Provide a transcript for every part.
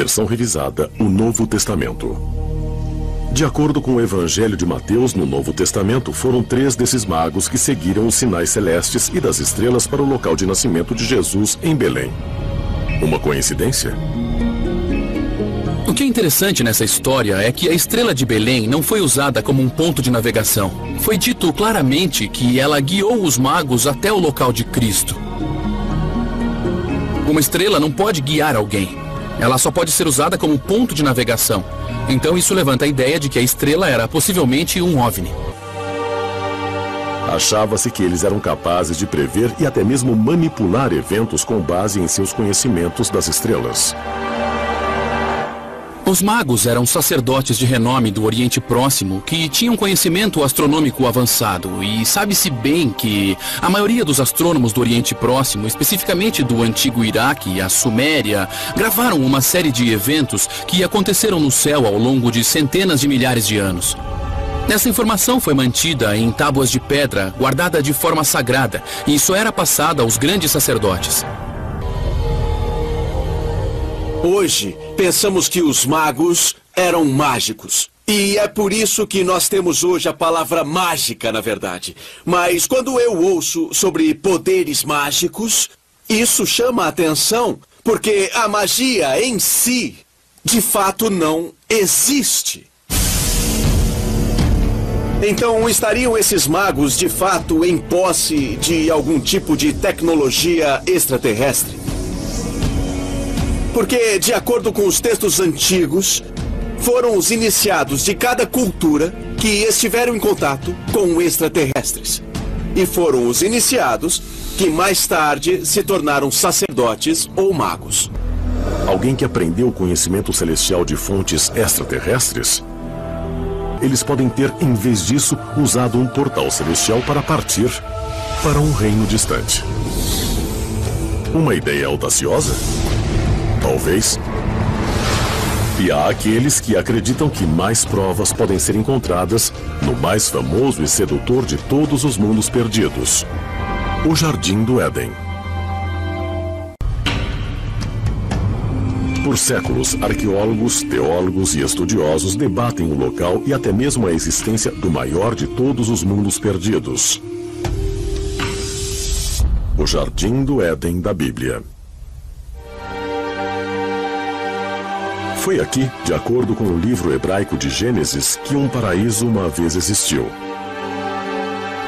versão revisada, o Novo Testamento. De acordo com o Evangelho de Mateus, no Novo Testamento, foram 3 desses magos que seguiram os sinais celestes e das estrelas para o local de nascimento de Jesus em Belém. Uma coincidência? O que é interessante nessa história é que a estrela de Belém não foi usada como um ponto de navegação. Foi dito claramente que ela guiou os magos até o local de Cristo. Uma estrela não pode guiar alguém. Ela só pode ser usada como ponto de navegação. Então isso levanta a ideia de que a estrela era possivelmente um OVNI. Achava-se que eles eram capazes de prever e até mesmo manipular eventos com base em seus conhecimentos das estrelas. Os magos eram sacerdotes de renome do Oriente Próximo que tinham conhecimento astronômico avançado, e sabe-se bem que a maioria dos astrônomos do Oriente Próximo, especificamente do antigo Iraque e a Suméria, gravaram uma série de eventos que aconteceram no céu ao longo de centenas de milhares de anos. Essa informação foi mantida em tábuas de pedra, guardada de forma sagrada, e só era passada aos grandes sacerdotes. Hoje, pensamos que os magos eram mágicos. E é por isso que nós temos hoje a palavra mágica, na verdade. Mas quando eu ouço sobre poderes mágicos, isso chama a atenção, porque a magia em si, de fato, não existe. Então, estariam esses magos, de fato, em posse de algum tipo de tecnologia extraterrestre? Porque, de acordo com os textos antigos, foram os iniciados de cada cultura que estiveram em contato com extraterrestres. E foram os iniciados que mais tarde se tornaram sacerdotes ou magos. Alguém que aprendeu o conhecimento celestial de fontes extraterrestres? Eles podem ter, em vez disso, usado um portal celestial para partir para um reino distante. Uma ideia audaciosa? Talvez. E há aqueles que acreditam que mais provas podem ser encontradas no mais famoso e sedutor de todos os mundos perdidos, o Jardim do Éden. Por séculos, arqueólogos, teólogos e estudiosos debatem o local e até mesmo a existência do maior de todos os mundos perdidos, o Jardim do Éden da Bíblia. Foi aqui, de acordo com o livro hebraico de Gênesis, que um paraíso uma vez existiu.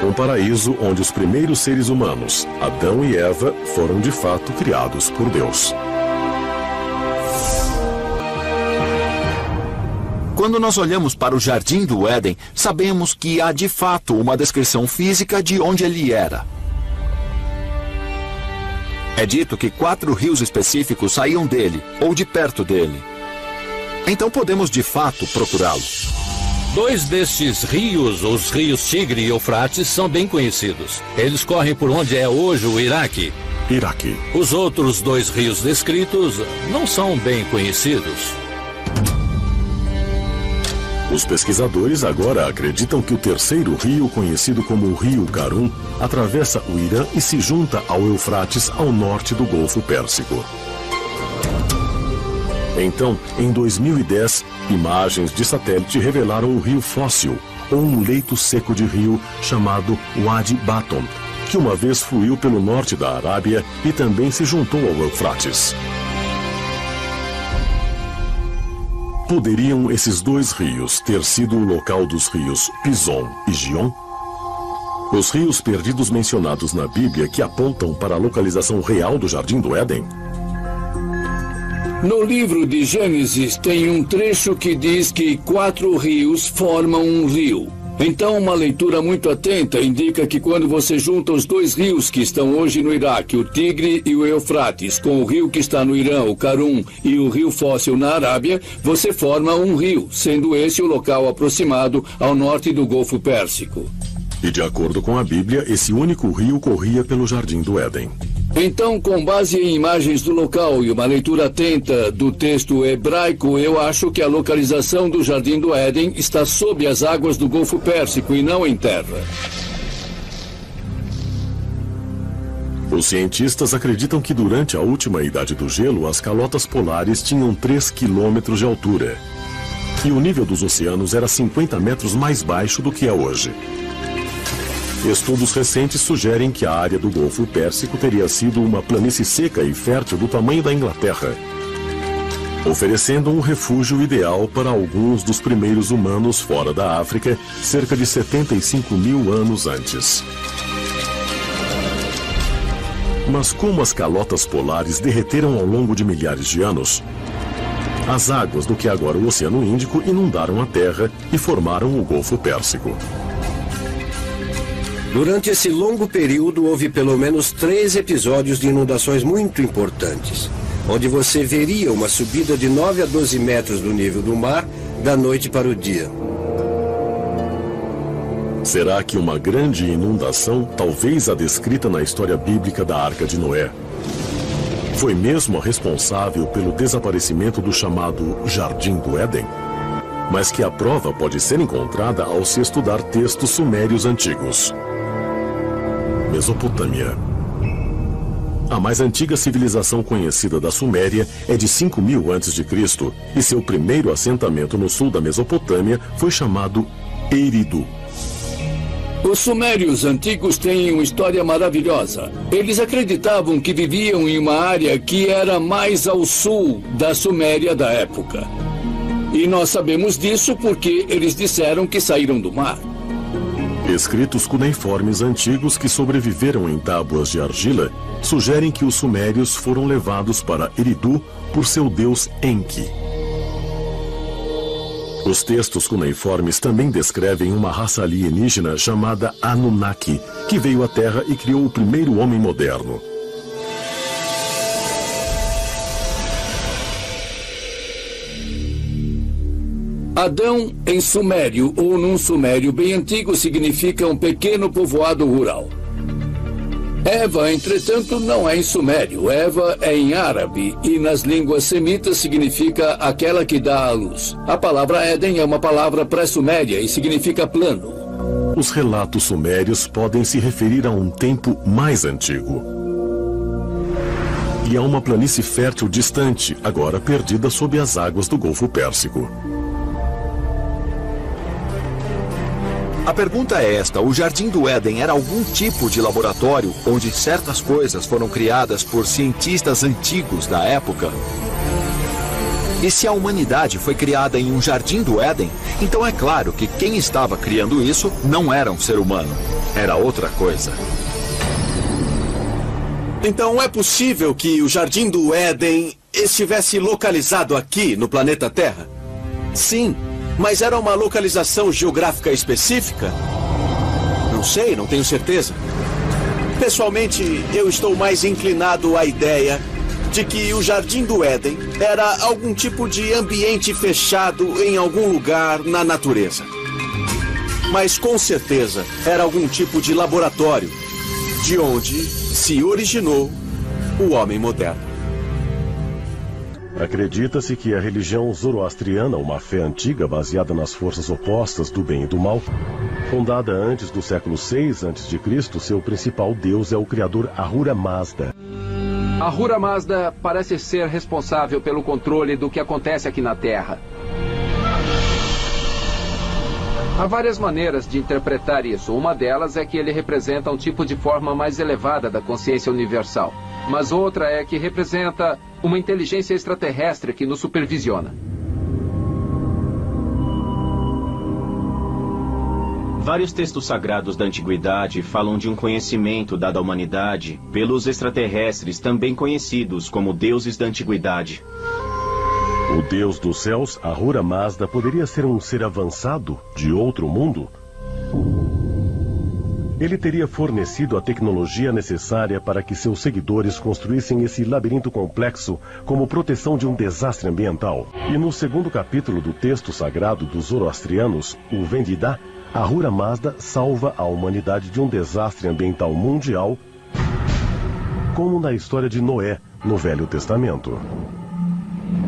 Um paraíso onde os primeiros seres humanos, Adão e Eva, foram de fato criados por Deus. Quando nós olhamos para o Jardim do Éden, sabemos que há de fato uma descrição física de onde ele era. É dito que 4 rios específicos saíam dele, ou de perto dele. Então podemos de fato procurá-lo. 2 destes rios, os rios Tigre e Eufrates, são bem conhecidos. Eles correm por onde é hoje o Iraque. Os outros 2 rios descritos não são bem conhecidos. Os pesquisadores agora acreditam que o terceiro rio, conhecido como o Rio Karun, atravessa o Irã e se junta ao Eufrates ao norte do Golfo Pérsico. Então, em 2010, imagens de satélite revelaram o rio fóssil, ou um leito seco de rio chamado Wadi Baton, que uma vez fluiu pelo norte da Arábia e também se juntou ao Eufrates. Poderiam esses 2 rios ter sido o local dos rios Pison e Gion? Os rios perdidos mencionados na Bíblia que apontam para a localização real do Jardim do Éden? No livro de Gênesis tem um trecho que diz que 4 rios formam um rio. Então, uma leitura muito atenta indica que quando você junta os 2 rios que estão hoje no Iraque, o Tigre e o Eufrates, com o rio que está no Irã, o Karun, e o rio fóssil na Arábia, você forma um rio, sendo esse o local aproximado ao norte do Golfo Pérsico. E de acordo com a Bíblia, esse único rio corria pelo Jardim do Éden. Então, com base em imagens do local e uma leitura atenta do texto hebraico, eu acho que a localização do Jardim do Éden está sob as águas do Golfo Pérsico e não em terra. Os cientistas acreditam que durante a última idade do gelo, as calotas polares tinham 3 quilômetros de altura. E o nível dos oceanos era 50 metros mais baixo do que é hoje. Estudos recentes sugerem que a área do Golfo Pérsico teria sido uma planície seca e fértil do tamanho da Inglaterra, oferecendo um refúgio ideal para alguns dos primeiros humanos fora da África, cerca de 75 mil anos antes. Mas como as calotas polares derreteram ao longo de milhares de anos, as águas do que agora o Oceano Índico inundaram a Terra e formaram o Golfo Pérsico. Durante esse longo período, houve pelo menos 3 episódios de inundações muito importantes, onde você veria uma subida de 9 a 12 metros do nível do mar da noite para o dia. Será que uma grande inundação, talvez a descrita na história bíblica da Arca de Noé, foi mesmo a responsável pelo desaparecimento do chamado Jardim do Éden? Mas que a prova pode ser encontrada ao se estudar textos sumérios antigos. Mesopotâmia. A mais antiga civilização conhecida da Suméria é de 5.000 a.C. e seu primeiro assentamento no sul da Mesopotâmia foi chamado Eridu. Os sumérios antigos têm uma história maravilhosa. Eles acreditavam que viviam em uma área que era mais ao sul da Suméria da época. E nós sabemos disso porque eles disseram que saíram do mar. Escritos cuneiformes antigos que sobreviveram em tábuas de argila sugerem que os sumérios foram levados para Eridu por seu deus Enki. Os textos cuneiformes também descrevem uma raça alienígena chamada Anunnaki, que veio à Terra e criou o primeiro homem moderno. Adão, em sumério ou num sumério bem antigo, significa um pequeno povoado rural. Eva, entretanto, não é em sumério. Eva é em árabe e nas línguas semitas significa aquela que dá à luz. A palavra Éden é uma palavra pré-suméria e significa plano. Os relatos sumérios podem se referir a um tempo mais antigo e a uma planície fértil distante, agora perdida sob as águas do Golfo Pérsico. A pergunta é esta: o Jardim do Éden era algum tipo de laboratório onde certas coisas foram criadas por cientistas antigos da época? E se a humanidade foi criada em um Jardim do Éden, então é claro que quem estava criando isso não era um ser humano, era outra coisa. Então é possível que o Jardim do Éden estivesse localizado aqui no planeta Terra? Sim. Mas era uma localização geográfica específica? Não sei, não tenho certeza. Pessoalmente, eu estou mais inclinado à ideia de que o Jardim do Éden era algum tipo de ambiente fechado em algum lugar na natureza. Mas com certeza era algum tipo de laboratório, de onde se originou o homem moderno. Acredita-se que a religião zoroastriana, uma fé antiga baseada nas forças opostas do bem e do mal, fundada antes do século 6 a.C., seu principal deus é o criador Ahura Mazda. Ahura Mazda parece ser responsável pelo controle do que acontece aqui na Terra. Há várias maneiras de interpretar isso. Uma delas é que ele representa um tipo de forma mais elevada da consciência universal. Mas outra é que representa uma inteligência extraterrestre que nos supervisiona. Vários textos sagrados da antiguidade falam de um conhecimento dado à humanidade pelos extraterrestres, também conhecidos como deuses da antiguidade. O deus dos céus, Ahura Mazda, poderia ser um ser avançado de outro mundo? Ele teria fornecido a tecnologia necessária para que seus seguidores construíssem esse labirinto complexo como proteção de um desastre ambiental. E no segundo capítulo do texto sagrado dos zoroastrianos, o Vendidá, Ahura Mazda salva a humanidade de um desastre ambiental mundial, como na história de Noé, no Velho Testamento.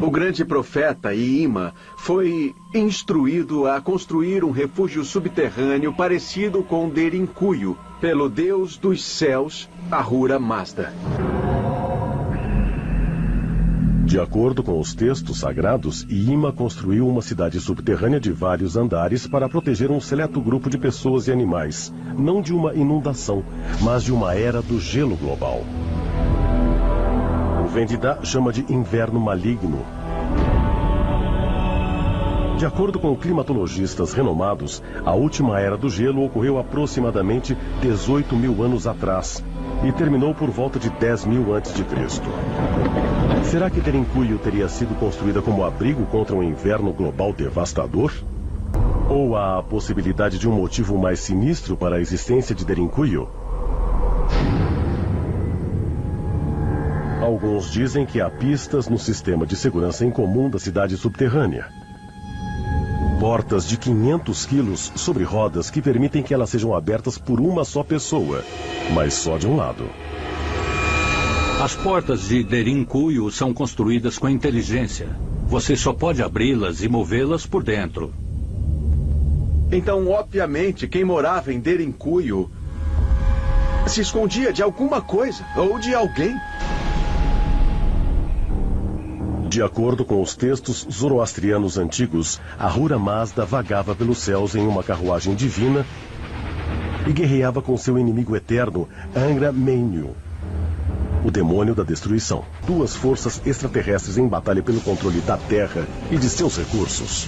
o grande profeta Ima foi instruído a construir um refúgio subterrâneo parecido com Derinkuyu, pelo deus dos céus, Ahura Mazda. De acordo com os textos sagrados, Ima construiu uma cidade subterrânea de vários andares para proteger um seleto grupo de pessoas e animais, não de uma inundação, mas de uma era do gelo global. O Vendida chama de inverno maligno. De acordo com climatologistas renomados, a última era do gelo ocorreu aproximadamente 18 mil anos atrás e terminou por volta de 10 mil a.C. Será que Derinkuyu teria sido construída como abrigo contra um inverno global devastador? Ou há a possibilidade de um motivo mais sinistro para a existência de Derinkuyu? Alguns dizem que há pistas no sistema de segurança em comum da cidade subterrânea. Portas de 500 quilos sobre rodas que permitem que elas sejam abertas por uma só pessoa, mas só de um lado. As portas de Derinkuyu são construídas com inteligência. Você só pode abri-las e movê-las por dentro. Então, obviamente, quem morava em Derinkuyu se escondia de alguma coisa ou de alguém. De acordo com os textos zoroastrianos antigos, Ahura Mazda vagava pelos céus em uma carruagem divina e guerreava com seu inimigo eterno, Angra Mainyu, o demônio da destruição. Duas forças extraterrestres em batalha pelo controle da Terra e de seus recursos.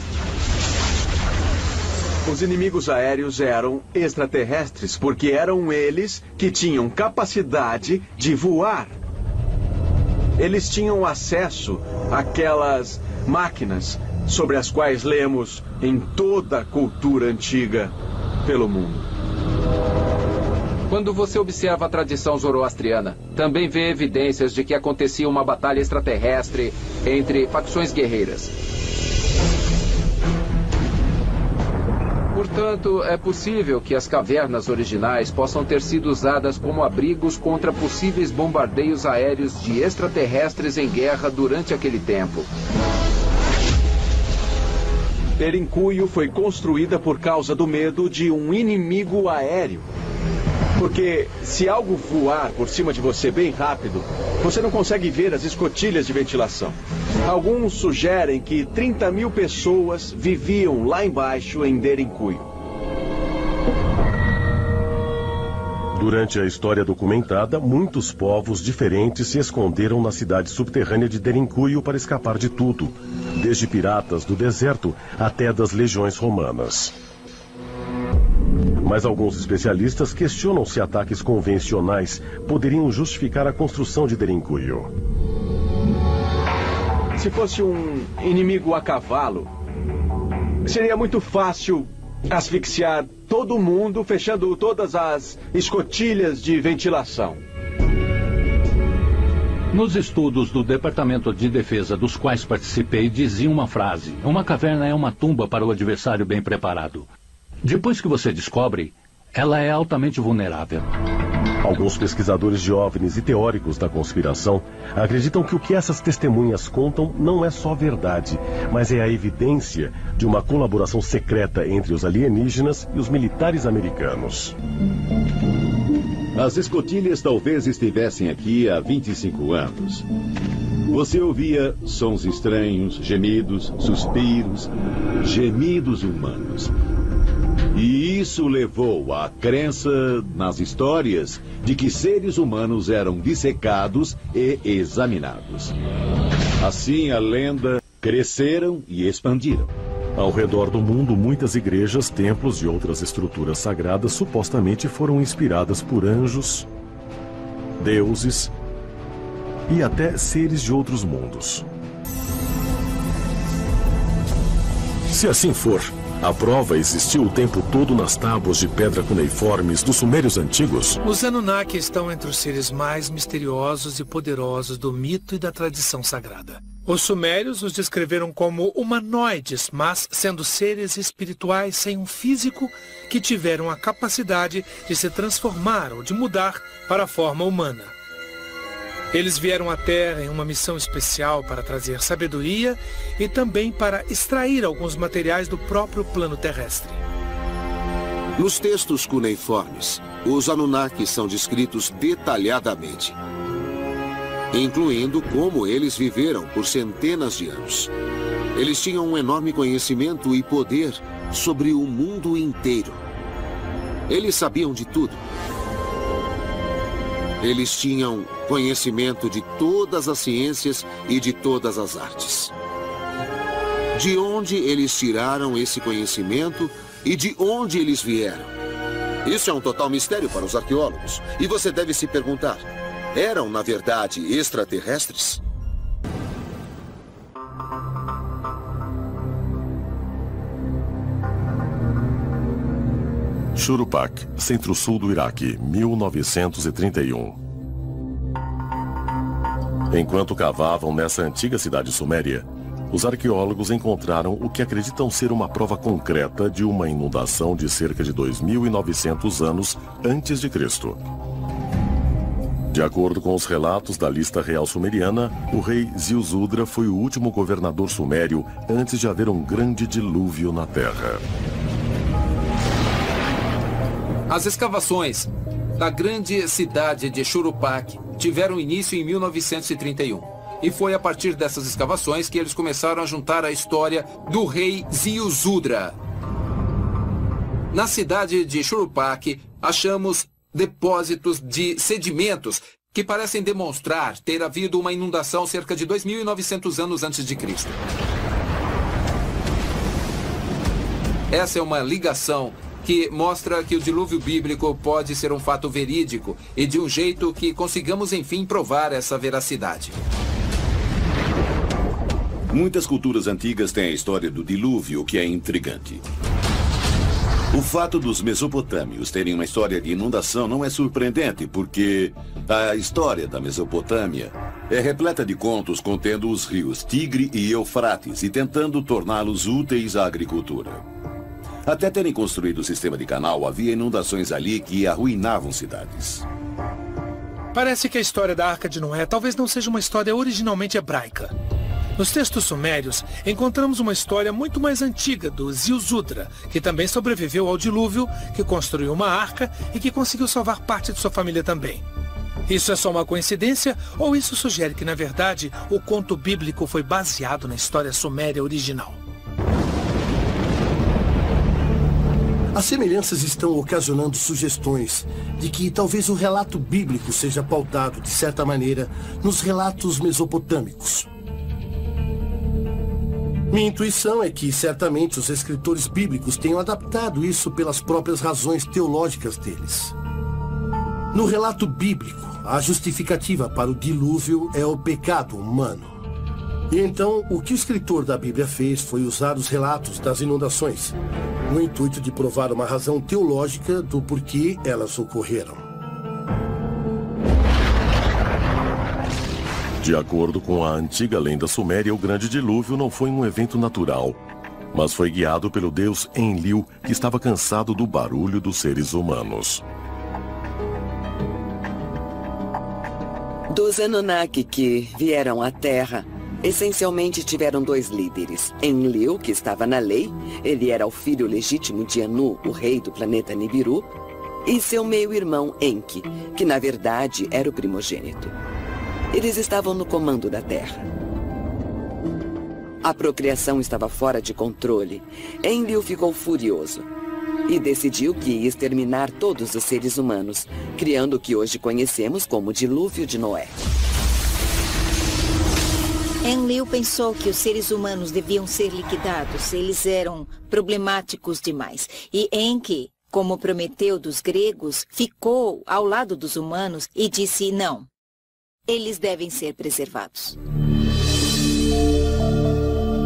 Os inimigos aéreos eram extraterrestres porque eram eles que tinham capacidade de voar. Eles tinham acesso àquelas máquinas sobre as quais lemos em toda a cultura antiga pelo mundo. Quando você observa a tradição zoroastriana, também vê evidências de que acontecia uma batalha extraterrestre entre facções guerreiras. Portanto, é possível que as cavernas originais possam ter sido usadas como abrigos contra possíveis bombardeios aéreos de extraterrestres em guerra durante aquele tempo. Derinkuyu foi construída por causa do medo de um inimigo aéreo. Porque se algo voar por cima de você bem rápido, você não consegue ver as escotilhas de ventilação. Alguns sugerem que 30 mil pessoas viviam lá embaixo em Derinkuyu. Durante a história documentada, muitos povos diferentes se esconderam na cidade subterrânea de Derinkuyu para escapar de tudo, desde piratas do deserto até das legiões romanas. Mas alguns especialistas questionam se ataques convencionais poderiam justificar a construção de Derinkuyu. Se fosse um inimigo a cavalo, seria muito fácil asfixiar todo mundo, fechando todas as escotilhas de ventilação. Nos estudos do Departamento de Defesa dos quais participei, dizia uma frase: uma caverna é uma tumba para o adversário bem preparado. Depois que você descobre, ela é altamente vulnerável. Alguns pesquisadores de OVNIs e teóricos da conspiração acreditam que o que essas testemunhas contam não é só verdade, mas é a evidência de uma colaboração secreta entre os alienígenas e os militares americanos. As escotilhas talvez estivessem aqui há 25 anos. Você ouvia sons estranhos, gemidos, suspiros, gemidos humanos. E isso levou à crença nas histórias de que seres humanos eram dissecados e examinados. Assim, a lenda cresceram e expandiram. Ao redor do mundo, muitas igrejas, templos e outras estruturas sagradas supostamente foram inspiradas por anjos, deuses e até seres de outros mundos. Se assim for, a prova existiu o tempo todo nas tábuas de pedra cuneiformes dos sumérios antigos? Os Anunnaki estão entre os seres mais misteriosos e poderosos do mito e da tradição sagrada. Os sumérios os descreveram como humanoides, mas sendo seres espirituais sem um físico que tiveram a capacidade de se transformar ou de mudar para a forma humana. Eles vieram à Terra em uma missão especial para trazer sabedoria e também para extrair alguns materiais do próprio plano terrestre. Nos textos cuneiformes, os Anunnaki são descritos detalhadamente, incluindo como eles viveram por centenas de anos. Eles tinham um enorme conhecimento e poder sobre o mundo inteiro. Eles sabiam de tudo. Eles tinham conhecimento de todas as ciências e de todas as artes. De onde eles tiraram esse conhecimento e de onde eles vieram? Isso é um total mistério para os arqueólogos. E você deve se perguntar, eram, na verdade, extraterrestres? Shuruppak, centro-sul do Iraque, 1931. Enquanto cavavam nessa antiga cidade suméria, os arqueólogos encontraram o que acreditam ser uma prova concreta de uma inundação de cerca de 2.900 anos antes de Cristo. De acordo com os relatos da lista real sumeriana, o rei Ziusudra foi o último governador sumério antes de haver um grande dilúvio na Terra. As escavações da grande cidade de Shuruppak tiveram início em 1931. E foi a partir dessas escavações que eles começaram a juntar a história do rei Ziusudra. Na cidade de Shuruppak, achamos depósitos de sedimentos que parecem demonstrar ter havido uma inundação cerca de 2.900 anos antes de Cristo. Essa é uma ligação que mostra que o dilúvio bíblico pode ser um fato verídico e de um jeito que consigamos, enfim, provar essa veracidade. Muitas culturas antigas têm a história do dilúvio, que é intrigante. O fato dos mesopotâmios terem uma história de inundação não é surpreendente, porque a história da Mesopotâmia é repleta de contos contendo os rios Tigre e Eufrates e tentando torná-los úteis à agricultura. Até terem construído o sistema de canal, havia inundações ali que arruinavam cidades. Parece que a história da Arca de Noé talvez não seja uma história originalmente hebraica. Nos textos sumérios, encontramos uma história muito mais antiga do Ziusudra, que também sobreviveu ao dilúvio, que construiu uma arca e que conseguiu salvar parte de sua família também. Isso é só uma coincidência ou isso sugere que, na verdade, o conto bíblico foi baseado na história suméria original? As semelhanças estão ocasionando sugestões de que talvez o relato bíblico seja pautado, de certa maneira, nos relatos mesopotâmicos. Minha intuição é que, certamente, os escritores bíblicos tenham adaptado isso pelas próprias razões teológicas deles. No relato bíblico, a justificativa para o dilúvio é o pecado humano. E então, o que o escritor da Bíblia fez foi usar os relatos das inundações, no intuito de provar uma razão teológica do porquê elas ocorreram. De acordo com a antiga lenda suméria, o grande dilúvio não foi um evento natural, mas foi guiado pelo deus Enlil, que estava cansado do barulho dos seres humanos. Dos Anunnaki que vieram à Terra, essencialmente tiveram dois líderes. Enlil, que estava na lei, ele era o filho legítimo de Anu, o rei do planeta Nibiru, e seu meio-irmão Enki, que na verdade era o primogênito. Eles estavam no comando da Terra. A procriação estava fora de controle. Enlil ficou furioso e decidiu que ia exterminar todos os seres humanos, criando o que hoje conhecemos como Dilúvio de Noé. Enlil pensou que os seres humanos deviam ser liquidados. Eles eram problemáticos demais. E Enki, como Prometeu dos gregos, ficou ao lado dos humanos e disse não. Eles devem ser preservados.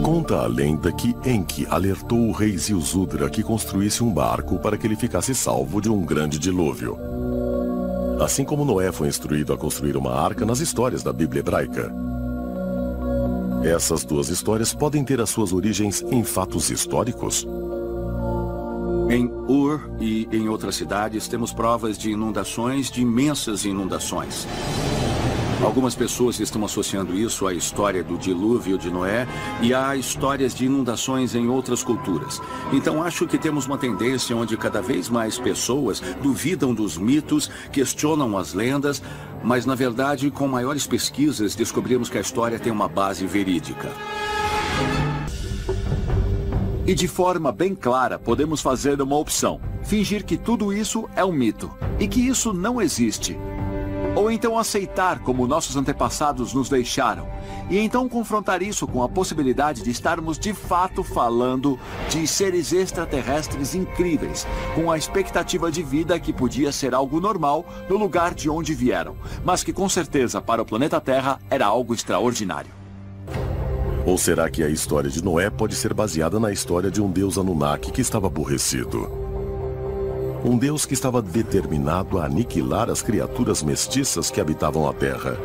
Conta a lenda que Enki alertou o rei Ziusudra que construísse um barco para que ele ficasse salvo de um grande dilúvio. Assim como Noé foi instruído a construir uma arca nas histórias da Bíblia hebraica. Essas duas histórias podem ter as suas origens em fatos históricos? Em Ur e em outras cidades temos provas de inundações, de imensas inundações. Algumas pessoas estão associando isso à história do dilúvio de Noé e a histórias de inundações em outras culturas. Então acho que temos uma tendência onde cada vez mais pessoas duvidam dos mitos, questionam as lendas, mas na verdade, com maiores pesquisas, descobrimos que a história tem uma base verídica. E de forma bem clara, podemos fazer uma opção: fingir que tudo isso é um mito e que isso não existe. Ou então aceitar como nossos antepassados nos deixaram, e então confrontar isso com a possibilidade de estarmos de fato falando de seres extraterrestres incríveis, com a expectativa de vida que podia ser algo normal no lugar de onde vieram, mas que com certeza para o planeta Terra era algo extraordinário. Ou será que a história de Noé pode ser baseada na história de um deus Anunnaki que estava aborrecido? Um deus que estava determinado a aniquilar as criaturas mestiças que habitavam a Terra.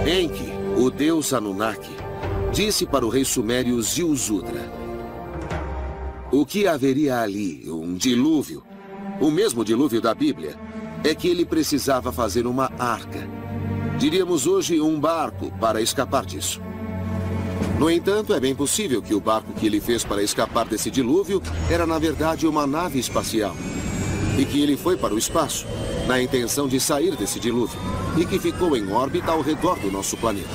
Enki, o deus Anunnaki, disse para o rei sumério Ziusudra: o que haveria ali, um dilúvio, o mesmo dilúvio da Bíblia, é que ele precisava fazer uma arca. Diríamos hoje um barco para escapar disso. No entanto, é bem possível que o barco que ele fez para escapar desse dilúvio era, na verdade, uma nave espacial. E que ele foi para o espaço, na intenção de sair desse dilúvio, e que ficou em órbita ao redor do nosso planeta.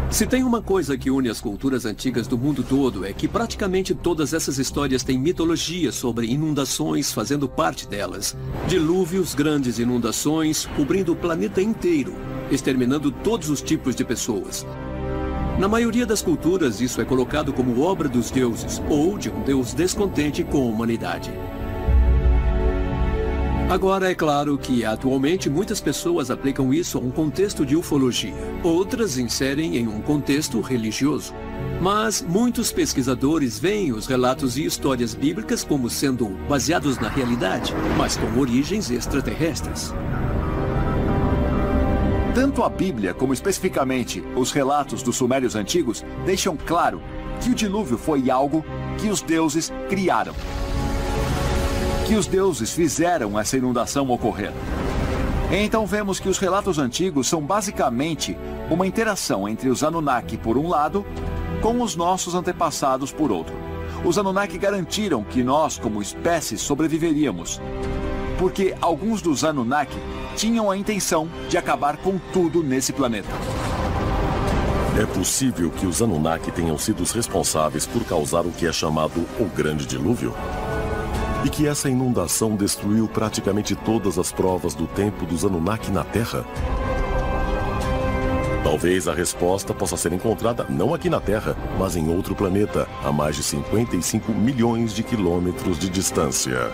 Se tem uma coisa que une as culturas antigas do mundo todo, é que praticamente todas essas histórias têm mitologia sobre inundações fazendo parte delas. Dilúvios, grandes inundações, cobrindo o planeta inteiro, exterminando todos os tipos de pessoas. Na maioria das culturas, isso é colocado como obra dos deuses, ou de um deus descontente com a humanidade. Agora, é claro que, atualmente, muitas pessoas aplicam isso a um contexto de ufologia. Outras inserem em um contexto religioso. Mas muitos pesquisadores veem os relatos e histórias bíblicas como sendo baseados na realidade, mas com origens extraterrestres. Tanto a Bíblia como especificamente os relatos dos sumérios antigos deixam claro que o dilúvio foi algo que os deuses criaram. Que os deuses fizeram essa inundação ocorrer. Então vemos que os relatos antigos são basicamente uma interação entre os Anunnaki por um lado, com os nossos antepassados por outro. Os Anunnaki garantiram que nós, como espécie, sobreviveríamos, porque alguns dos Anunnaki tinham a intenção de acabar com tudo nesse planeta. É possível que os Anunnaki tenham sido os responsáveis por causar o que é chamado o Grande Dilúvio? E que essa inundação destruiu praticamente todas as provas do tempo dos Anunnaki na Terra? Talvez a resposta possa ser encontrada não aqui na Terra, mas em outro planeta, a mais de 55 milhões de quilômetros de distância.